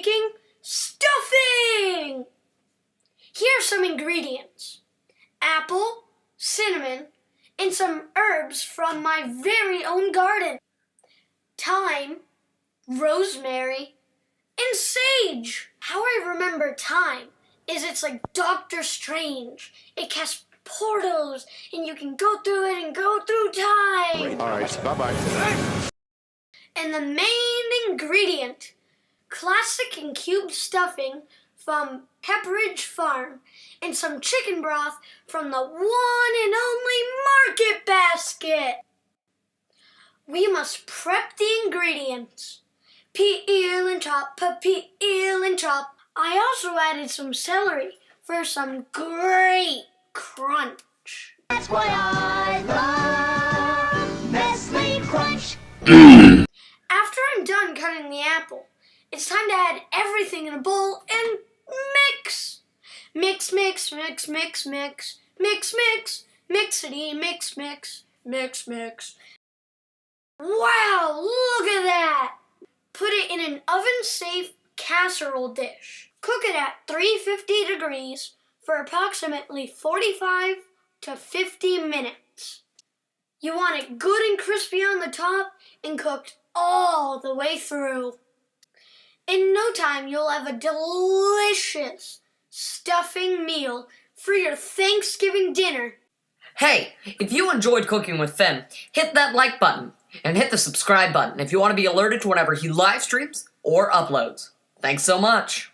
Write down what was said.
making stuffing! Here are some ingredients: apple, cinnamon, and some herbs from my very own garden. Thyme, rosemary, and sage. How I remember thyme is it's like Doctor Strange. It casts portals and you can go through it and go through time. All right, bye-bye. And the main ingredient, classic and cubed stuffing from Pepperidge Farm, and some chicken broth from the one and only Market Basket. We must prep the ingredients. Peel and chop, peel and chop. I also added some celery for some great crunch. That's why I love Nestle Crunch. After I'm done cutting the apple, it's time to add everything in a bowl and mix. Mix, mix, mix, mix, mix, mix, mix, mixity, mix, mix, mix, mix. Wow, look at that! Put it in an oven-safe casserole dish. Cook it at 350 degrees for approximately 45 to 50 minutes. You want it good and crispy on the top and cooked all the way through. In no time, you'll have a delicious stuffing meal for your Thanksgiving dinner. Hey, if you enjoyed cooking with Finn, hit that like button and hit the subscribe button if you want to be alerted to whenever he live streams or uploads. Thanks so much.